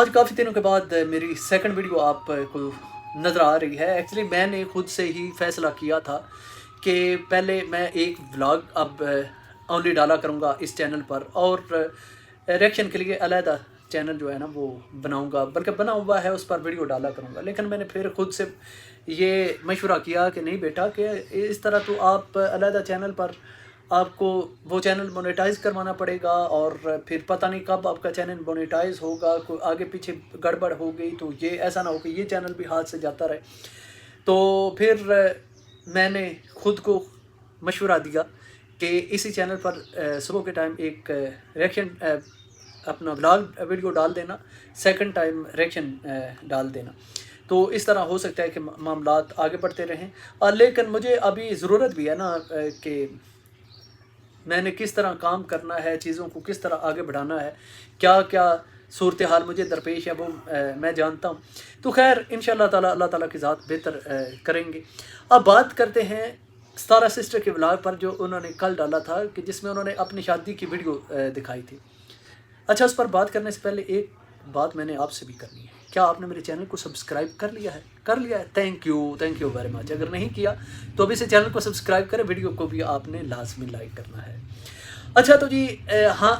आज काफ़ी दिनों के बाद मेरी सेकंड वीडियो आपको नज़र आ रही है। एक्चुअली मैंने खुद से ही फ़ैसला किया था कि पहले मैं एक व्लॉग अब ओनली डाला करूँगा इस चैनल पर, और रिएक्शन के लिए अलहदा चैनल जो है ना वो बनाऊँगा, बल्कि बना हुआ है, उस पर वीडियो डाला करूँगा। लेकिन मैंने फिर खुद से ये मशवरा किया कि नहीं बेटा, कि इस तरह तो आप अलहदा चैनल पर आपको वो चैनल मोनेटाइज करवाना पड़ेगा, और फिर पता नहीं कब आपका चैनल मोनेटाइज होगा, कोई आगे पीछे गड़बड़ हो गई तो ये ऐसा ना हो कि ये चैनल भी हाथ से जाता रहे। तो फिर मैंने खुद को मशवरा दिया कि इसी चैनल पर सुबह के टाइम एक रिएक्शन अपना व्लॉग वीडियो डाल देना, सेकंड टाइम रिएक्शन डाल देना। तो इस तरह हो सकता है कि मामलात आगे बढ़ते रहें। लेकिन मुझे अभी ज़रूरत भी है ना कि मैंने किस तरह काम करना है, चीज़ों को किस तरह आगे बढ़ाना है, क्या क्या सूरत हाल मुझे दरपेश है वो मैं जानता हूँ। तो खैर इंशाअल्लाह ताला अल्लाह ताला की ज़ात बेहतर करेंगे। अब बात करते हैं सतारा सिस्टर के व्लॉग पर, जो उन्होंने कल डाला था कि जिसमें उन्होंने अपनी शादी की वीडियो दिखाई थी। अच्छा, उस पर बात करने से पहले एक बात मैंने आपसे भी करनी है। क्या आपने मेरे चैनल को सब्सक्राइब कर लिया है? कर लिया है? Thank you very much. अगर नहीं किया तो अभी से चैनल को सब्सक्राइब करें, वीडियो को भी आपने लाजमी लाइक करना है। अच्छा तो जी हाँ,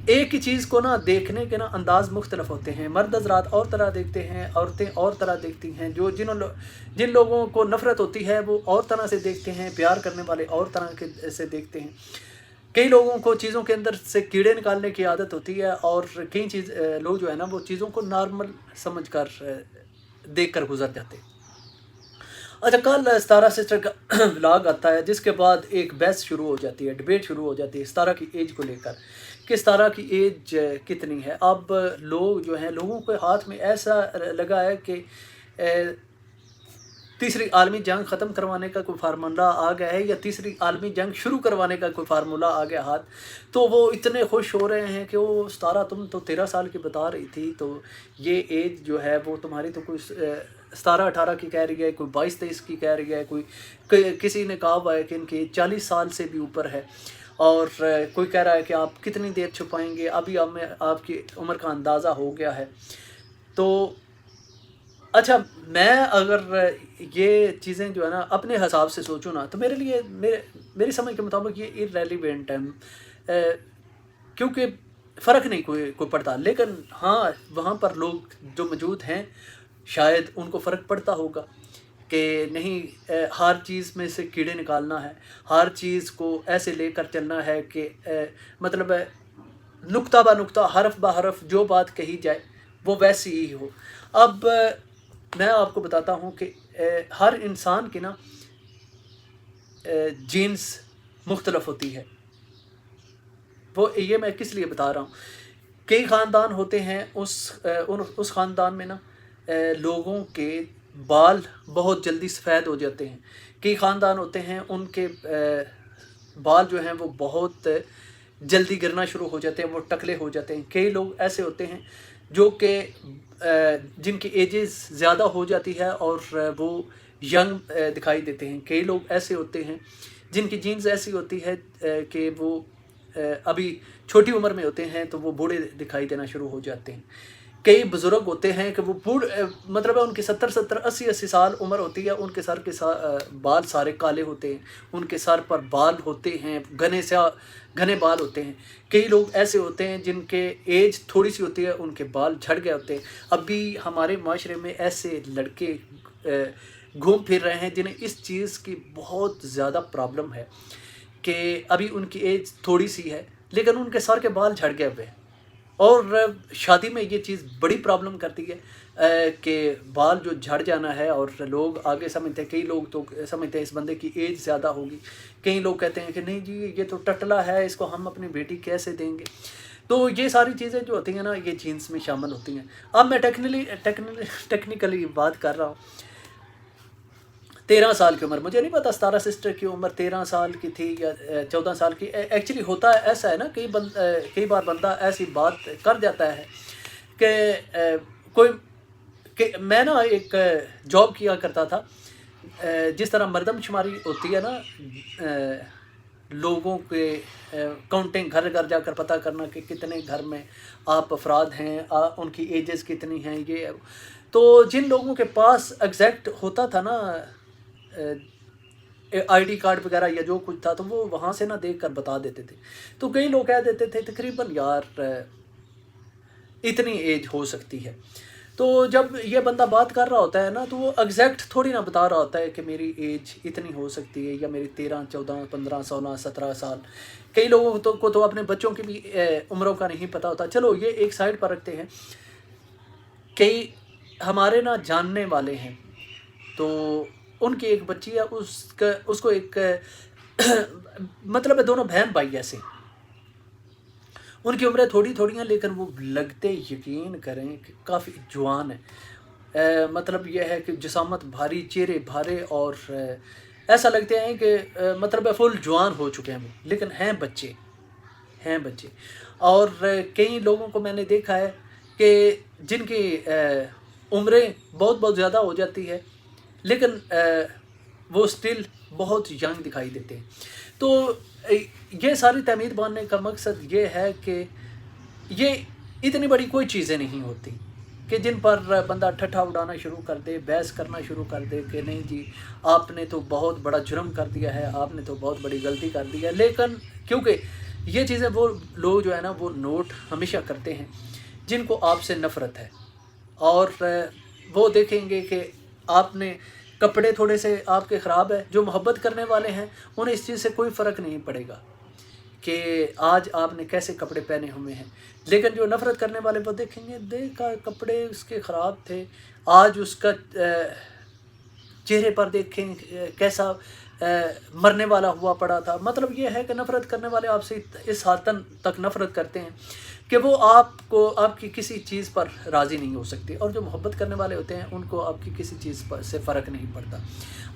एक ही चीज़ को ना देखने के ना अंदाज़ मुख्तलिफ होते हैं। मर्द हज़रात और तरह देखते हैं, औरतें और तरह देखती हैं। जो जिन लोगों को नफ़रत होती है वो और तरह से देखते हैं, प्यार करने वाले और तरह के से देखते हैं। कई लोगों को चीज़ों के अंदर से कीड़े निकालने की आदत होती है, और कई लोग जो है ना वो चीज़ों को नॉर्मल समझ कर देख कर गुजर जाते हैं। अच्छा, कल सतारा सिस्टर का व्लॉग आता है, जिसके बाद एक बहस शुरू हो जाती है, डिबेट शुरू हो जाती है सतारा की एज को लेकर कि सतारा की एज कितनी है। अब लोग जो हैं, लोगों के हाथ में ऐसा लगा है कि तीसरी आलमी जंग ख़त्म करवाने का कोई फार्मूला आ गया है, या तीसरी आलमी जंग शुरू करवाने का कोई फार्मूला आ गया हाथ। तो वो इतने खुश हो रहे हैं कि वो सतारा तुम तो 13 साल की बता रही थी, तो ये एज जो है वो तुम्हारी तो कोई 17-18 की कह रही है, कोई 22-23 की कह रही है, किसी ने कहा हुआ है कि इनकी 40 साल से भी ऊपर है, और कोई कह रहा है कि आप कितनी देर छुपाएंगे, अभी हमें आपकी उम्र का अंदाज़ा हो गया है। तो अच्छा, मैं अगर ये चीज़ें जो है ना अपने हिसाब से सोचूँ ना, तो मेरे लिए मेरी समझ के मुताबिक ये इररेलेवेंट है, क्योंकि फ़र्क नहीं कोई पड़ता। लेकिन हाँ, वहाँ पर लोग जो मौजूद हैं शायद उनको फ़र्क पड़ता होगा कि नहीं, हर चीज़ में से कीड़े निकालना है, हर चीज़ को ऐसे लेकर चलना है कि मतलब नुक्ता ब नुक्ता, हरफ ब हरफ जो बात कही जाए वो वैसी ही हो। अब मैं आपको बताता हूँ कि हर इंसान की ना जीन्स मुख्तलफ होती है। वो ये मैं किस लिए बता रहा हूँ, कई ख़ानदान होते हैं, उस ख़ानदान में ना लोगों के बाल बहुत जल्दी सफ़ेद हो जाते हैं। कई ख़ानदान होते हैं उनके बाल जो हैं वो बहुत जल्दी गिरना शुरू हो जाते हैं, वो टकले हो जाते हैं। कई लोग ऐसे होते हैं जो कि जिनकी एजेस ज़्यादा हो जाती है और वो यंग दिखाई देते हैं। कई लोग ऐसे होते हैं जिनकी जीन्स ऐसी होती है कि वो अभी छोटी उम्र में होते हैं तो वो बूढ़े दिखाई देना शुरू हो जाते हैं। कई बुज़ुर्ग होते हैं कि वो मतलब है उनकी 70-70, 80-80 साल उम्र होती है, उनके सर के बाल सारे काले होते हैं, उनके सर पर बाल होते हैं, घने बाल होते हैं। कई लोग ऐसे होते हैं जिनके एज थोड़ी सी होती है, उनके बाल झड़ गए होते हैं। अभी हमारे माशरे में ऐसे लड़के घूम फिर रहे हैं जिन्हें इस चीज़ की बहुत ज़्यादा प्रॉब्लम है कि अभी उनकी एज थोड़ी सी है लेकिन उनके सर के बाल झड़ गए हुए हैं। और शादी में ये चीज़ बड़ी प्रॉब्लम करती है कि बाल जो झड़ जाना है, और लोग आगे समझते हैं, कई लोग तो समझते हैं इस बंदे की एज ज़्यादा होगी, कई लोग कहते हैं कि नहीं जी ये तो टटला है, इसको हम अपनी बेटी कैसे देंगे। तो ये सारी चीज़ें जो होती हैं ना ये जीन्स में शामिल होती हैं। अब मैं टेक्निकली बात कर रहा हूँ। 13 साल की उम्र, मुझे नहीं पता सतारा सिस्टर की उम्र 13 साल की थी या 14 साल की। एक्चुअली होता है ऐसा है ना, कई बार बंदा ऐसी बात कर जाता है कि मैं ना एक जॉब किया करता था, जिस तरह मरदमशुमारी होती है ना लोगों के काउंटिंग, घर घर जाकर पता करना कि कितने घर में आप अफराद हैं, उनकी एजेस कितनी हैं। ये तो जिन लोगों के पास एग्जैक्ट होता था ना आईडी कार्ड वगैरह या जो कुछ था, तो वो वहाँ से ना देख कर बता देते थे। तो कई लोग कह देते थे तकरीबन यार इतनी एज हो सकती है। तो जब ये बंदा बात कर रहा होता है ना, तो वो एग्जैक्ट थोड़ी ना बता रहा होता है कि मेरी एज इतनी हो सकती है, या मेरी 13, 14, 15, 16, 17 साल। कई लोगों को तो अपने बच्चों की भी उम्रों का नहीं पता होता। चलो ये एक साइड पर रखते हैं। कई हमारे ना जानने वाले हैं, तो उनकी एक बच्ची है, उसको एक मतलब है दोनों बहन भाई ऐसे, उनकी उम्रें थोड़ी थोड़ी हैं, लेकिन वो लगते, यकीन करें कि काफ़ी जवान है। मतलब यह है कि जिसामत भारी, चेहरे भारे, और ऐसा लगते हैं कि मतलब है फुल जवान हो चुके हैं वो, लेकिन हैं बच्चे, हैं बच्चे। और कई लोगों को मैंने देखा है कि जिनकी उम्रें बहुत बहुत ज़्यादा हो जाती है, लेकिन वो स्टिल बहुत यंग दिखाई देते हैं। तो ये सारी तहमीद बांधने का मकसद ये है कि ये इतनी बड़ी कोई चीज़ें नहीं होती कि जिन पर बंदा ठट्ठा उड़ाना शुरू कर दे, बहस करना शुरू कर दे कि नहीं जी आपने तो बहुत बड़ा जुर्म कर दिया है, आपने तो बहुत बड़ी गलती कर दी है। लेकिन क्योंकि ये चीज़ें वो लोग जो है ना वो नोट हमेशा करते हैं जिनको आपसे नफ़रत है, और वो देखेंगे कि आपने कपड़े थोड़े से आपके ख़राब है। जो मोहब्बत करने वाले हैं उन्हें इस चीज़ से कोई फ़र्क नहीं पड़ेगा कि आज आपने कैसे कपड़े पहने हुए हैं, लेकिन जो नफ़रत करने वाले वो देखेंगे देखा कपड़े उसके ख़राब थे, आज उसका चेहरे पर देखें कैसा मरने वाला हुआ पड़ा था। मतलब ये है कि नफ़रत करने वाले आपसे इस हद तक नफ़रत करते हैं कि वो आपको आपकी किसी चीज़ पर राज़ी नहीं हो सकती, और जो मोहब्बत करने वाले होते हैं उनको आपकी किसी चीज़ पर से फ़र्क नहीं पड़ता।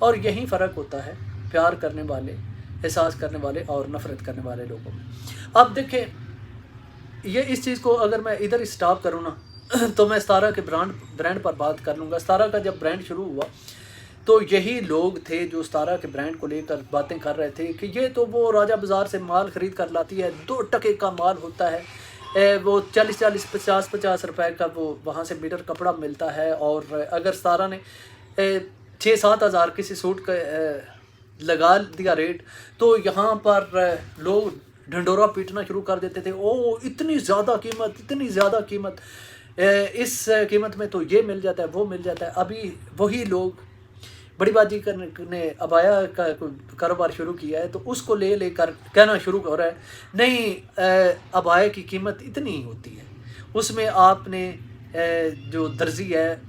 और यही फ़र्क होता है प्यार करने वाले, एहसास करने वाले और नफ़रत करने वाले लोगों में। अब देखें, ये इस चीज़ को अगर मैं इधर स्टॉप करूँ ना तो मैं सितारा के ब्रांड पर बात कर लूँगा। सितारा का जब ब्रांड शुरू हुआ तो यही लोग थे जो सितारा के ब्रांड को लेकर बातें कर रहे थे कि ये तो वो राजा बाज़ार से माल ख़रीद कर लाती है, 2 टके का माल होता है, वो 40-40, 50-50 रुपए का वो वहाँ से मीटर कपड़ा मिलता है। और अगर सितारा ने 6-7 हज़ार किसी सूट का लगा दिया रेट, तो यहाँ पर लोग ढंडोरा पीटना शुरू कर देते थे, ओ इतनी ज़्यादा कीमत, इतनी ज़्यादा कीमत, इस कीमत में तो ये मिल जाता है, वो मिल जाता है। अभी वही लोग बड़ी बाजी ने अबाया का कारोबार शुरू किया है, तो उसको लेकर कहना शुरू हो रहा है नहीं अबाया की कीमत इतनी ही होती है, उसमें आपने जो दर्जी है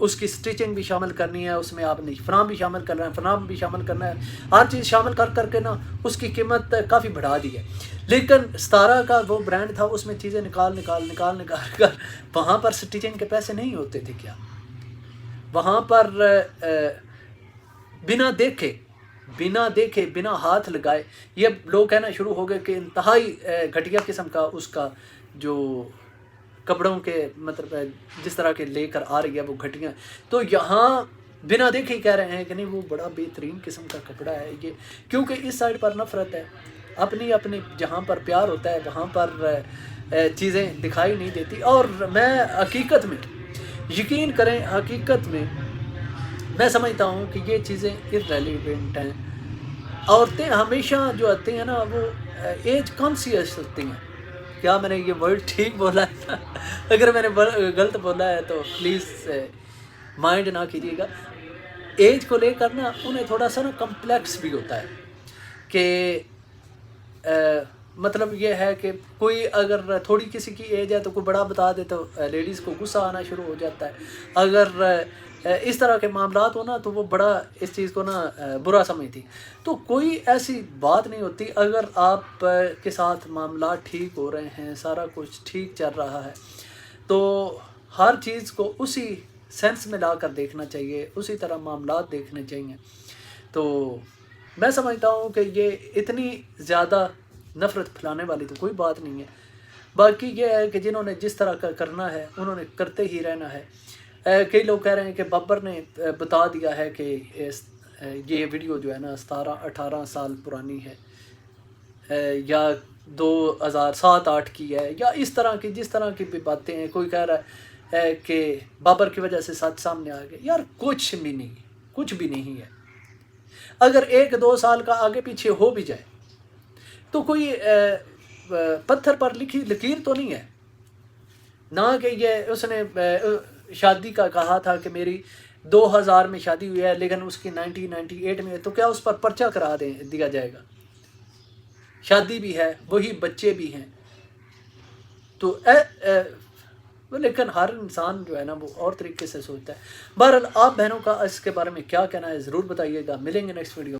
उसकी स्टिचिंग भी शामिल करनी है, उसमें आपने फनाम भी शामिल करना है, फनाम भी शामिल करना है, हर चीज़ शामिल कर करके ना उसकी कीमत काफ़ी बढ़ा दी है। लेकिन सितारा का वो ब्रांड था, उसमें चीज़ें निकाल कर वहाँ पर स्टिचिंग के पैसे नहीं होते थे क्या? वहाँ पर बिना देखे बिना हाथ लगाए ये लोग कहना शुरू हो गए कि इंतहाई घटिया किस्म का उसका जो कपड़ों के मतलब जिस तरह के लेकर आ रही है वो घटिया। तो यहाँ बिना देखे ही कह रहे हैं कि नहीं वो बड़ा बेहतरीन किस्म का कपड़ा है ये, क्योंकि इस साइड पर नफ़रत है, अपनी अपनी जहाँ पर प्यार होता है वहाँ पर चीज़ें दिखाई नहीं देती। और मैं हकीकत में, यकीन करें, हकीकत में मैं समझता हूँ कि ये चीज़ें इर्रेलेवेंट हैं। औरतें हमेशा जो आती हैं ना वो एज कॉन्शियस होती हैं। क्या मैंने ये वर्ड ठीक बोला है? अगर मैंने गलत बोला है तो प्लीज़ माइंड ना कीजिएगा। एज को लेकर ना उन्हें थोड़ा सा ना कम्प्लेक्स भी होता है कि मतलब ये है कि कोई अगर थोड़ी किसी की एज है तो कोई बड़ा बता दे तो लेडीज़ को गुस्सा आना शुरू हो जाता है। अगर इस तरह के मामलात हो ना तो वो बड़ा इस चीज़ को ना बुरा समझती। तो कोई ऐसी बात नहीं होती। अगर आप के साथ मामला ठीक हो रहे हैं, सारा कुछ ठीक चल रहा है, तो हर चीज़ को उसी सेंस में ला कर देखना चाहिए, उसी तरह मामलात देखने चाहिए। तो मैं समझता हूँ कि ये इतनी ज़्यादा नफ़रत फैलाने वाली तो कोई बात नहीं है। बाकी ये है कि जिन्होंने जिस तरह का करना है उन्होंने करते ही रहना है। कई लोग कह रहे हैं कि बाबर ने बता दिया है कि ये वीडियो जो है ना 17-18 साल पुरानी है। یا 2007-8 کی ہے، یا اس طرح کی جس طرح کی بھی باتیں ہیں. کوئی کہہ رہا ہے کہ بابر کی وجہ سے سچ سامنے آ گیا. یار کچھ بھی نہیں، کچھ بھی نہیں ہے. اگر 1-2 سال کا آگے پیچھے ہو بھی جائے تو کوئی پتھر پر لکھی لکیر تو نہیں ہے. نہ کہ یہ اس نے شادی کا کہا تھا کہ میری 2000 میں شادی ہوئی ہے لیکن اس کی 1998 میں، تو کیا اس پر پرچہ کرا دیا جائے گا؟ شادی بھی ہے، وہی بچے بھی ہیں. تو لیکن ہر انسان جو ہے نا وہ اور طریقے سے سوچتا ہے. بہرحال آپ بہنوں کا اس کے بارے میں کیا کہنا ہے ضرور بتائیے گا. ملیں گے نیکسٹ ویڈیو.